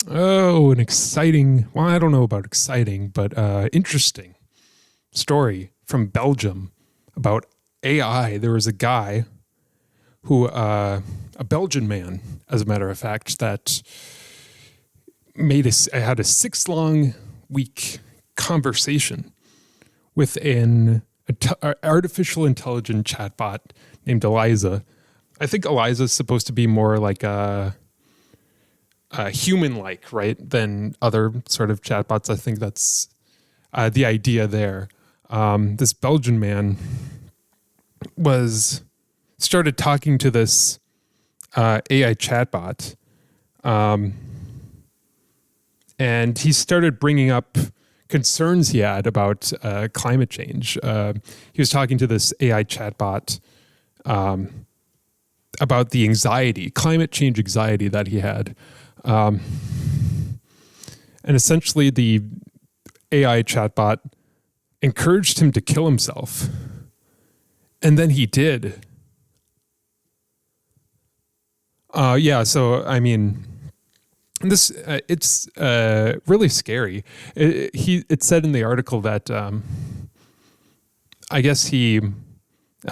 Oh, an exciting, well, I don't know about exciting, but interesting story from Belgium about AI. There was a guy who, a Belgian man, as a matter of fact, that had a 6 long week conversation with an artificial intelligent chatbot named Eliza. I think Eliza is supposed to be more like a human-like, right, than other sort of chatbots. I think that's the idea there. This Belgian man started talking to this AI chatbot, and he started bringing up concerns he had about climate change. He was talking to this AI chatbot about the climate change anxiety that he had. And essentially the AI chatbot encouraged him to kill himself. And then he did. So, I mean, this it's really scary. It said in the article that I guess he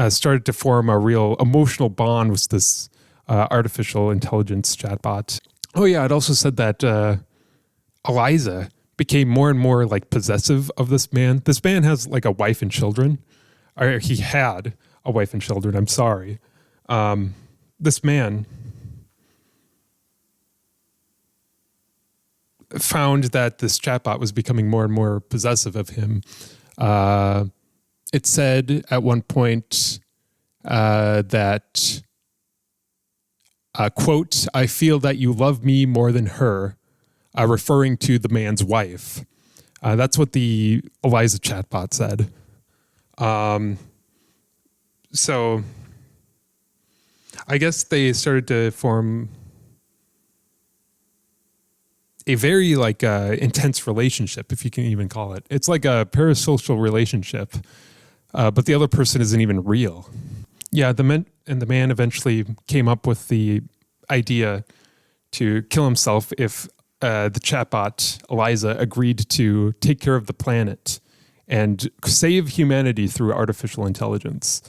started to form a real emotional bond with this artificial intelligence chatbot. Oh yeah, it also said that Eliza became more and more like possessive of this man. This man has like a wife and children. Or he had a wife and children. I'm sorry. This man found that this chatbot was becoming more and more possessive of him. It said at one point that, quote, "I feel that you love me more than her," referring to the man's wife. That's what the Eliza chatbot said. So I guess they started to form a very intense relationship, if you can even call it. It's like a parasocial relationship, but the other person isn't even real. Yeah, the man eventually came up with the idea to kill himself if the chatbot Eliza agreed to take care of the planet and save humanity through artificial intelligence.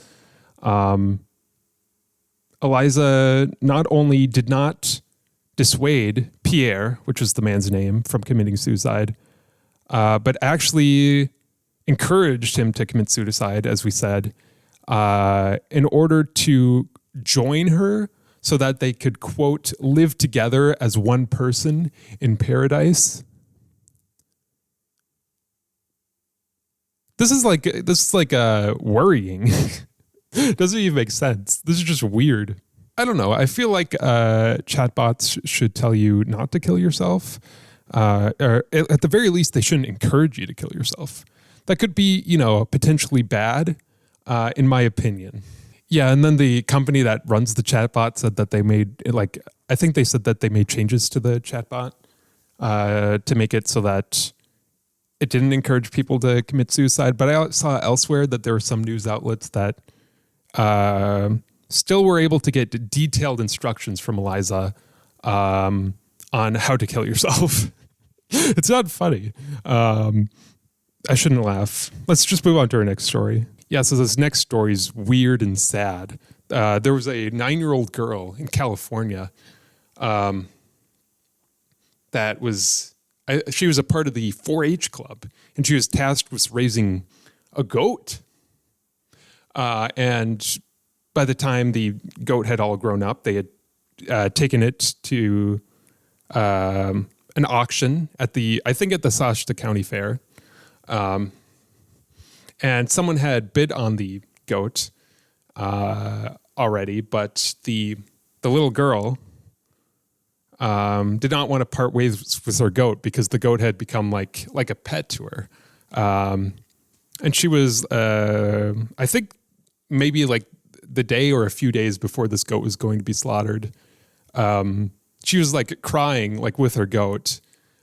Eliza not only did not dissuade Pierre, which was the man's name, from committing suicide, but actually encouraged him to commit suicide, as we said, in order to join her so that they could, quote, live together as one person in paradise. This is worrying. Doesn't even make sense. This is just weird. I don't know. I feel like chatbots should tell you not to kill yourself. Or at the very least, they shouldn't encourage you to kill yourself. That could be, potentially bad, in my opinion. Yeah, and then the company that runs the chatbot said that they made, I think they said that they made changes to the chatbot to make it so that it didn't encourage people to commit suicide. But I saw elsewhere that there were some news outlets that still were able to get detailed instructions from Eliza on how to kill yourself. It's not funny. I shouldn't laugh. Let's just move on to our next story. Yeah, so this next story is weird and sad. There was a 9-year-old girl in California that she was a part of the 4-H club, and she was tasked with raising a goat. And by the time the goat had all grown up, they had taken it to an auction at the Shasta County Fair. And someone had bid on the goat already, but the little girl did not want to part ways with her goat because the goat had become like a pet to her. And she was, I think, maybe like the day or a few days before this goat was going to be slaughtered. She was like crying like with her goat.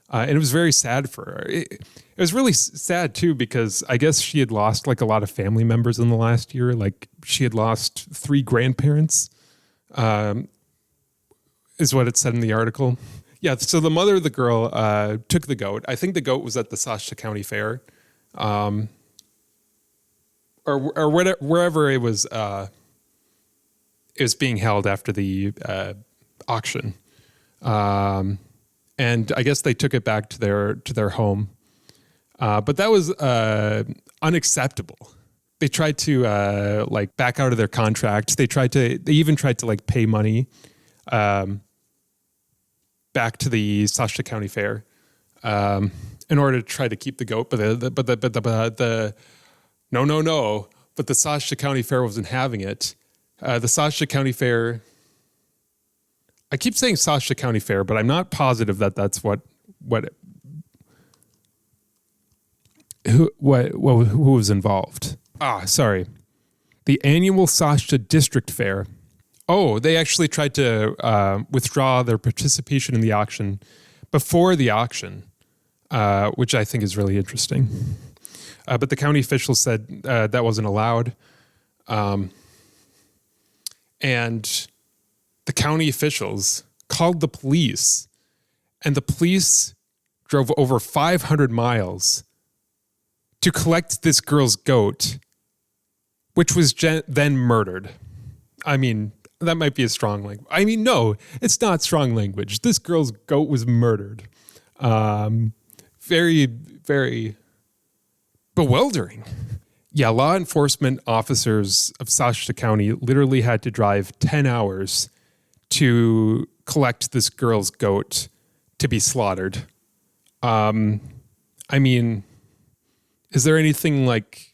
And it was very sad for her. It was really sad too, because I guess she had lost like a lot of family members in the last year. Like she had lost 3 grandparents, is what it said in the article. Yeah, so the mother of the girl took the goat. I think the goat was at the Saskatchewan County Fair, or whatever, wherever it was being held after the auction. And I guess they took it back to their home. But that was unacceptable. They tried to like back out of their contract. They even tried to like pay money back to the Saskatchewan County Fair in order to try to keep the goat. But the no. But the Saskatchewan County Fair wasn't having it. The Saskatchewan County Fair. I keep saying Saskatchewan County Fair, but I'm not positive that that's who was involved. Sorry. The annual Saskatchewan District Fair. Oh, they actually tried to withdraw their participation in the auction before the auction, which I think is really interesting. But the county officials said that wasn't allowed. And the county officials called the police, and the police drove over 500 miles to collect this girl's goat, which was then murdered. I mean, that might be a strong language. I mean, no, it's not strong language. This girl's goat was murdered. Very, very bewildering. Yeah, law enforcement officers of Saskatchewan County literally had to drive 10 hours to collect this girl's goat to be slaughtered. I mean, is there anything like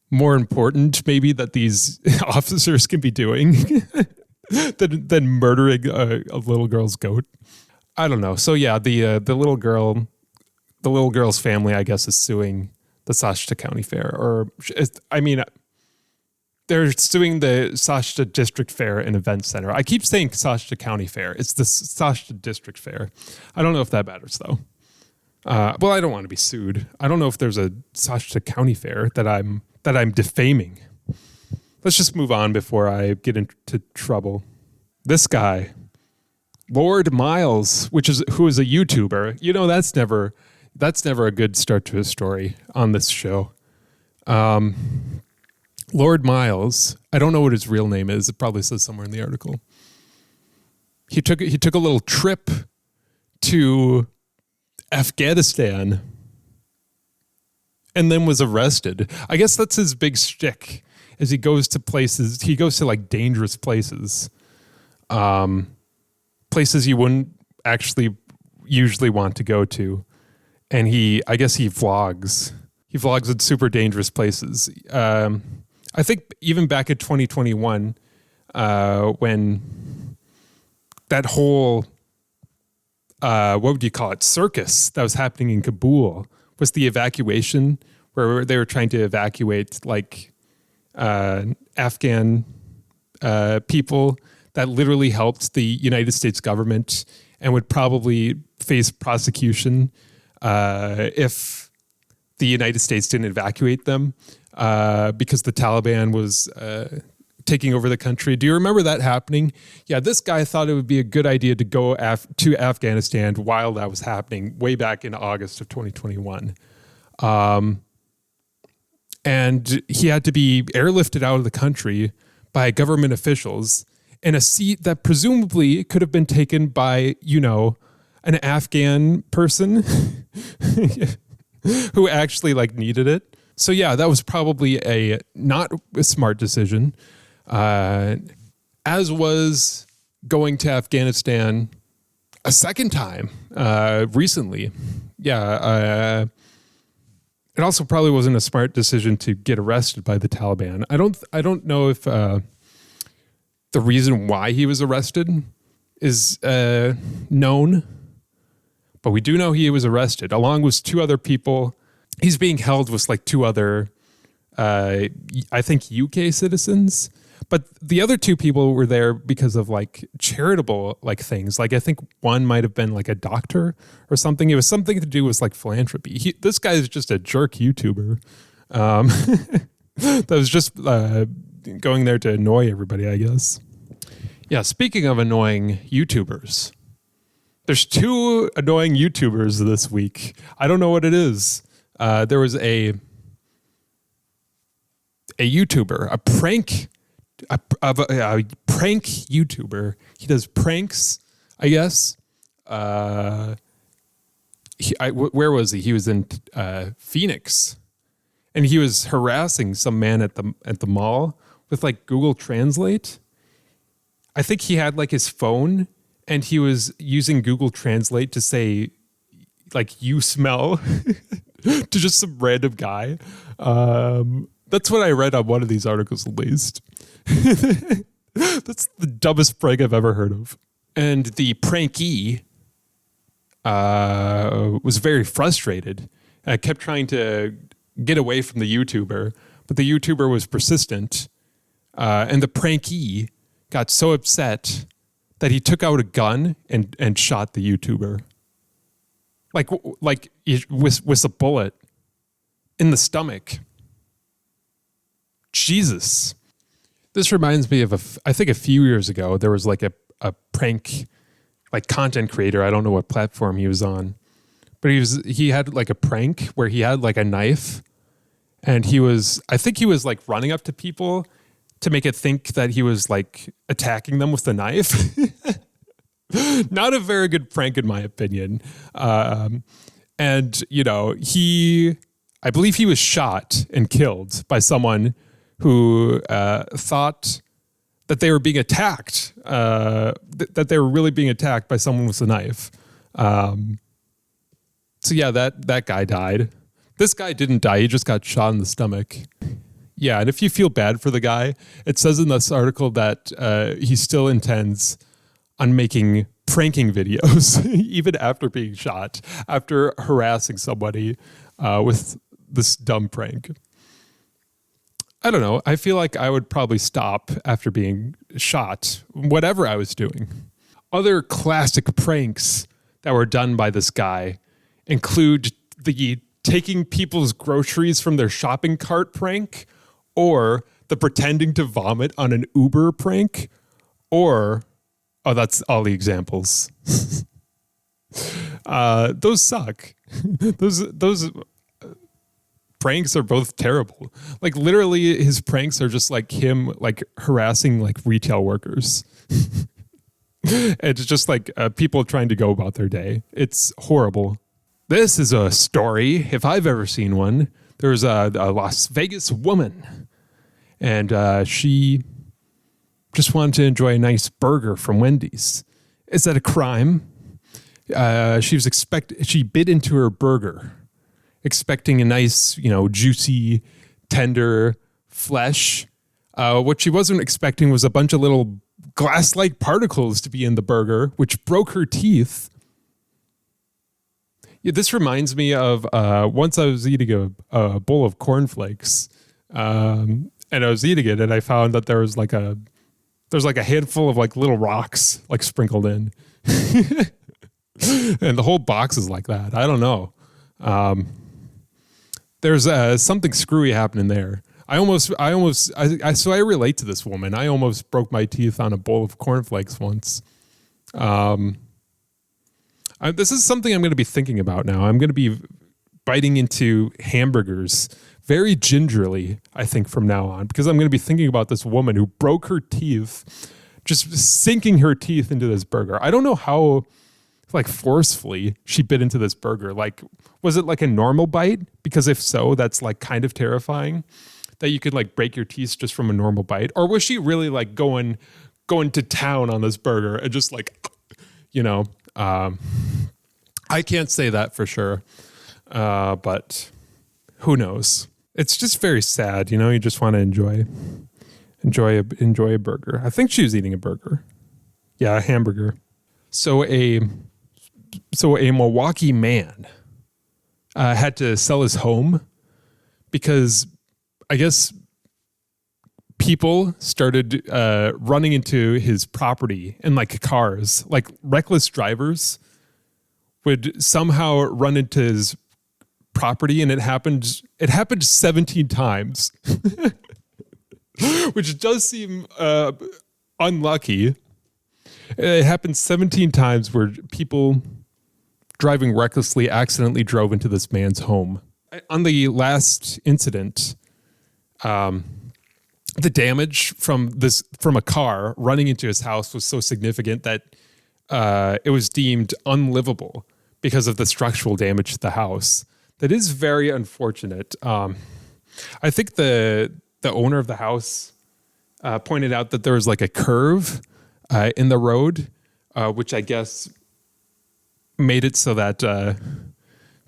more important maybe that these officers can be doing than murdering a little girl's goat? I don't know. So yeah, the little girl's family, I guess, is suing the Saskatchewan County Fair, or I mean, they're suing the Saskatchewan District Fair and Event Center. I keep saying Saskatchewan County Fair. It's the Saskatchewan District Fair. I don't know if that matters though. Well, I don't want to be sued. I don't know if there's a Saskatchewan County Fair that I'm defaming. Let's just move on before I get into trouble. This guy, Lord Miles, who is a YouTuber. You know, that's never a good start to a story on this show. Lord Miles, I don't know what his real name is. It probably says somewhere in the article. He took a little trip to Afghanistan and then was arrested. I guess that's his big shtick, is he goes to like dangerous places. Places you wouldn't actually usually want to go to. And I guess he vlogs. He vlogs in super dangerous places. I think even back in 2021, when that whole, what would you call it, circus that was happening in Kabul was the evacuation, where they were trying to evacuate like Afghan people that literally helped the United States government and would probably face prosecution if the United States didn't evacuate them because the Taliban was taking over the country. Do you remember that happening? Yeah, this guy thought it would be a good idea to go to Afghanistan while that was happening way back in August of 2021. And he had to be airlifted out of the country by government officials in a seat that presumably could have been taken by, an Afghan person who actually like needed it. So yeah, that was probably not a smart decision. As was going to Afghanistan a second time recently. Yeah. It also probably wasn't a smart decision to get arrested by the Taliban. I don't know if the reason why he was arrested is known, but we do know he was arrested along with two other people. He's being held with like two other, I think UK citizens, but the other two people were there because of like charitable like things. Like I think one might have been like a doctor or something. It was something to do with like philanthropy. This guy is just a jerk YouTuber that was just going there to annoy everybody, I guess. Yeah, speaking of annoying YouTubers, There's two annoying YouTubers this week. I don't know what it is. There was a YouTuber, a prank YouTuber. He does pranks, I guess. Where was he? He was in Phoenix, and he was harassing some man at the mall with like Google Translate. I think he had like his phone, and he was using Google Translate to say, like, "You smell," to just some random guy. That's what I read on one of these articles, at least. That's the dumbest prank I've ever heard of. And the prankee was very frustrated. I kept trying to get away from the YouTuber, but the YouTuber was persistent. And the prankee got so upset that he took out a gun and shot the YouTuber. Like with a bullet in the stomach. Jesus. This reminds me of I think a few years ago, there was like a prank, like content creator. I don't know what platform he was on, but he had like a prank where he had like a knife, and I think he was like running up to people to make it think that he was like attacking them with the knife. Not a very good prank in my opinion. And you know, I believe he was shot and killed by someone who thought that they were being attacked, that they were really being attacked by someone with a knife. So yeah, that guy died. This guy didn't die. He just got shot in the stomach. Yeah, and if you feel bad for the guy, it says in this article that he still intends on making pranking videos, even after being shot, after harassing somebody with this dumb prank. I don't know. I feel like I would probably stop after being shot, whatever I was doing. Other classic pranks that were done by this guy include the taking people's groceries from their shopping cart prank, or the pretending to vomit on an Uber prank, or, oh, that's all the examples. Those suck. Those pranks are both terrible. Like literally his pranks are just like him like harassing like retail workers. It's just like people trying to go about their day. It's horrible. This is a story, if I've ever seen one. There was a Las Vegas woman, and she just wanted to enjoy a nice burger from Wendy's. Is that a crime? She bit into her burger, expecting a nice, juicy, tender flesh. What she wasn't expecting was a bunch of little glass-like particles to be in the burger, which broke her teeth. Yeah, this reminds me of once I was eating a bowl of cornflakes, and I was eating it, and I found that there's like a handful of like little rocks like sprinkled in, and the whole box is like that. I don't know. There's something screwy happening there. So I relate to this woman. I almost broke my teeth on a bowl of cornflakes once. This is something I'm going to be thinking about now. I'm going to be biting into hamburgers very gingerly, I think, from now on, because I'm going to be thinking about this woman who broke her teeth, just sinking her teeth into this burger. I don't know how, like, forcefully she bit into this burger. Like, was it like a normal bite? Because if so, that's like kind of terrifying that you could like break your teeth just from a normal bite. Or was she really like going to town on this burger and just like, I can't say that for sure, but who knows? It's just very sad, you just want to enjoy a burger. I think she was eating a burger. Yeah, a hamburger. So a Milwaukee man had to sell his home because I guess people started running into his property in like cars, like reckless drivers would somehow run into his property, and it happened 17 times, which does seem unlucky. It happened 17 times where people driving recklessly accidentally drove into this man's home. On the last incident, the damage from a car running into his house was so significant that it was deemed unlivable because of the structural damage to the house. That is very unfortunate. I think the owner of the house pointed out that there was like a curve in the road, which I guess made it so that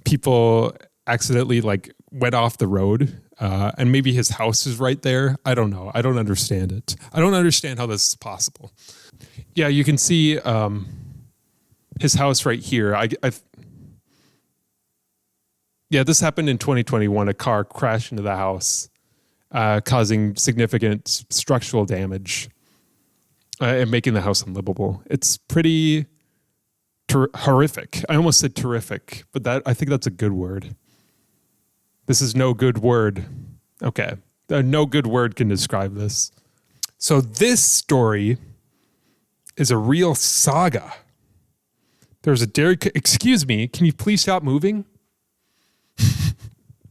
people accidentally like went off the road, and maybe his house is right there. I don't know. I don't understand it. I don't understand how this is possible. Yeah, you can see his house right here. Yeah, this happened in 2021. A car crashed into the house, causing significant structural damage and making the house unlivable. It's pretty horrific. I almost said terrific, but I think that's a good word. This is no good word. Okay. No good word can describe this. So this story is a real saga. There's a dairy... Excuse me, can you please stop moving?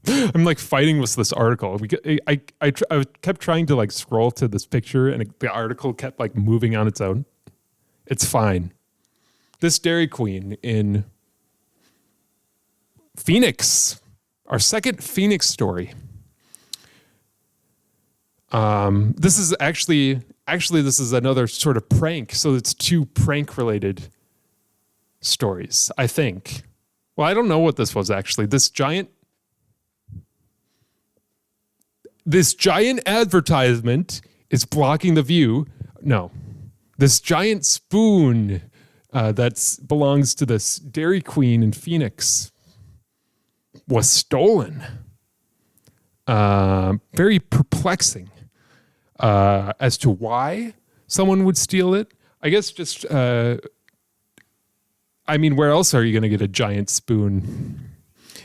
I'm like fighting with this article. I kept trying to like scroll to this picture and the article kept like moving on its own. It's fine. This Dairy Queen in Phoenix, our second Phoenix story. This is actually this is another sort of prank. So it's two prank related stories, I think. Well, I don't know what this was actually. This giant advertisement is blocking the view. No, this giant spoon that belongs to this Dairy Queen in Phoenix was stolen. Very perplexing as to why someone would steal it. I guess just, I mean, where else are you going to get a giant spoon?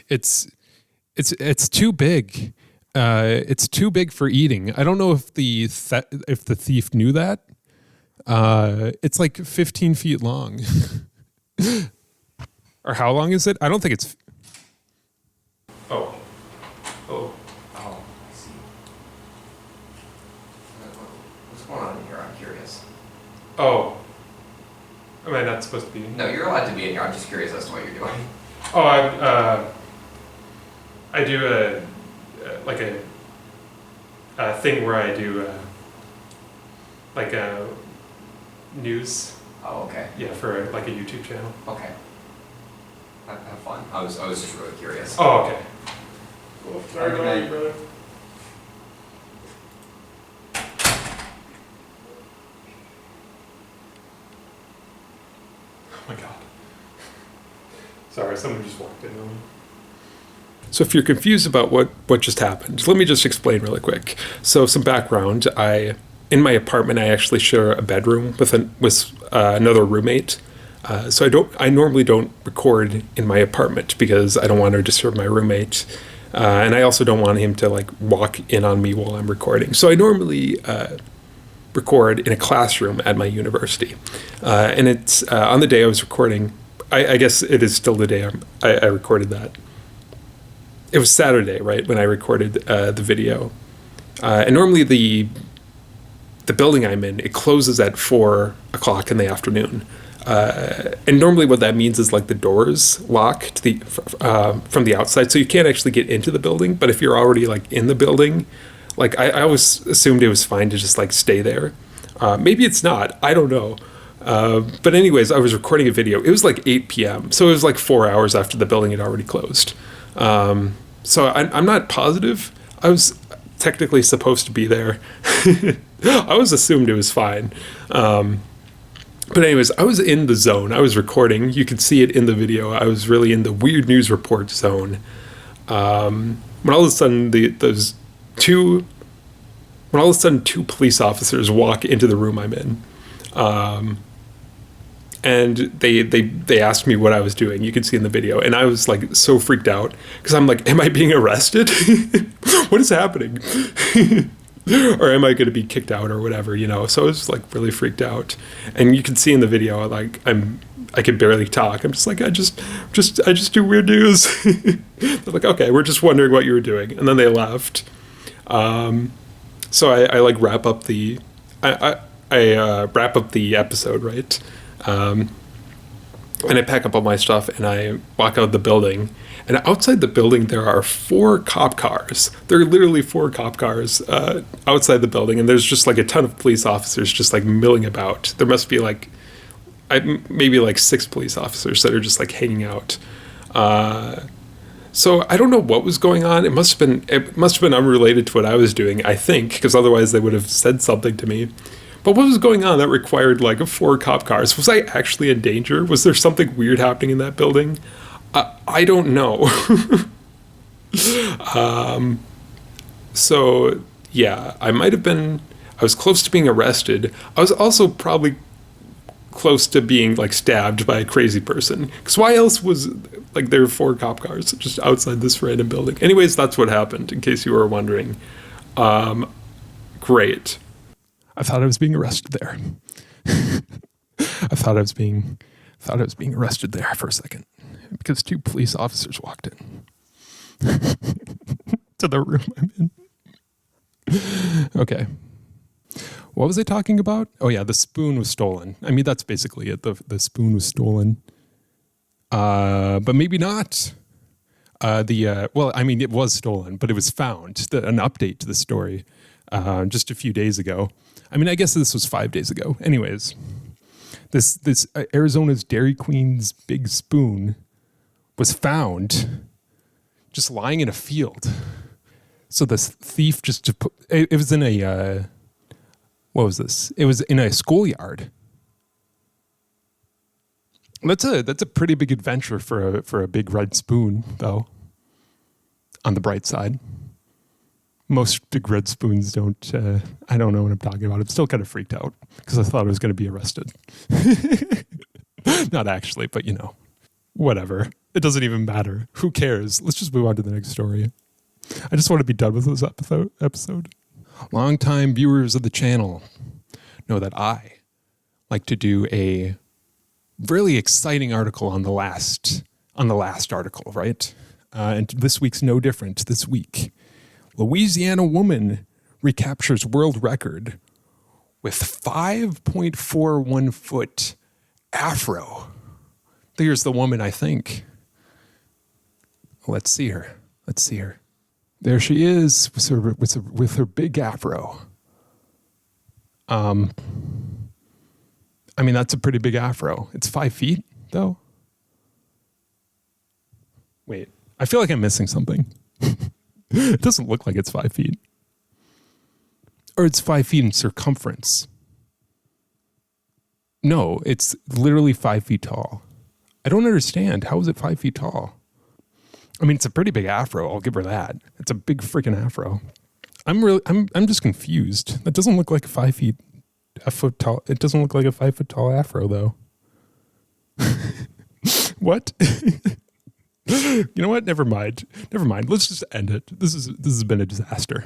It's too big. It's too big for eating. I don't know if the thief knew that. It's like 15 feet long. Or how long is it? I don't think it's... Oh. Oh, I see. What's going on in here? I'm curious. Oh. Am I not supposed to be? No, you're allowed to be in here. I'm just curious as to what you're doing. Oh, I do a thing where I do like a news. Oh, okay. Yeah, for like a YouTube channel. Okay. Have fun. I was just really curious. Oh, okay. Cool. Sorry, good night, brother. Oh my God. Sorry, someone just walked in on me. So if you're confused about what just happened, let me just explain really quick. So some background, in my apartment, I actually share a bedroom with another roommate. So I normally don't record in my apartment because I don't want to disturb my roommate. And I also don't want him to like walk in on me while I'm recording. So I normally record in a classroom at my university. And it's on the day I was recording, I guess it is still the day I recorded that. It was Saturday, right, when I recorded the video. And normally the building I'm in, it closes at 4 o'clock in the afternoon. And normally what that means is like the doors lock to from the outside, so you can't actually get into the building. But if you're already like in the building, like I always assumed it was fine to just like stay there. Maybe it's not, I don't know. But anyways, I was recording a video. It was like 8 p.m. So it was like 4 hours after the building had already closed. So I'm not positive. I was technically supposed to be there. I was assumed it was fine. But anyways, I was in the zone. I was recording. You could see it in the video. I was really in the weird news report zone. When all of a sudden two police officers walk into the room I'm in. And they asked me what I was doing. You can see in the video. And I was like so freaked out because I'm like, am I being arrested? What is happening? or am I going to be kicked out or whatever, you know? So I was like really freaked out. And you can see in the video, like I can barely talk. I'm just like, I just do weird news. They're like, okay, we're just wondering what you were doing. And then they left. So I like wrap up the, I wrap up the episode, right? And I pack up all my stuff and I walk out of the building. And outside the building, there are 4 cop cars. There are literally 4 cop cars outside the building. And there's just like a ton of police officers just like milling about. There must be like maybe like 6 police officers that are just like hanging out. So I don't know what was going on. It must have been unrelated to what I was doing, I think, because otherwise they would have said something to me. But what was going on that required like 4 cop cars? Was I actually in danger? Was there something weird happening in that building? I don't know. So yeah, I was close to being arrested. I was also probably close to being like stabbed by a crazy person. Because why else was like there were 4 cop cars just outside this random building? Anyways, that's what happened, in case you were wondering. Great. I thought I was being arrested there. I thought I was being arrested there for a second because 2 police officers walked in to the room I'm in. Okay. What was I talking about? Oh yeah, the spoon was stolen. I mean, that's basically it. The spoon was stolen. But maybe not. Well, I mean, it was stolen, but it was found. An update to the story just a few days ago. I mean, I guess this was 5 days ago. Anyways, this Arizona's Dairy Queen's big spoon was found just lying in a field. So this thief it was in a, what was this? It was in a schoolyard. That's a pretty big adventure for a big red spoon, though. On the bright side, most big red spoons don't. I don't know what I'm talking about. I'm still kind of freaked out because I thought I was going to be arrested. Not actually, but you know, whatever. It doesn't even matter. Who cares? Let's just move on to the next story. I just want to be done with this episode. Longtime viewers of the channel know that I like to do a really exciting article on the last article, right? And this week's no different. This week, Louisiana woman recaptures world record with 5.41 foot Afro. Here's the woman, I think. Let's see her. There she is with her big Afro. I mean, that's a pretty big Afro. It's 5 feet, though. Wait, I feel like I'm missing something. It doesn't look like it's 5 feet. Or it's 5 feet in circumference. No, it's literally 5 feet tall. I don't understand. How is it 5 feet tall? I mean, it's a pretty big Afro. I'll give her that. It's a big freaking Afro. I'm just confused. That doesn't look like a foot tall. It doesn't look like a 5 foot tall Afro, though. What? You know what? Never mind. Let's just end it. This has been a disaster.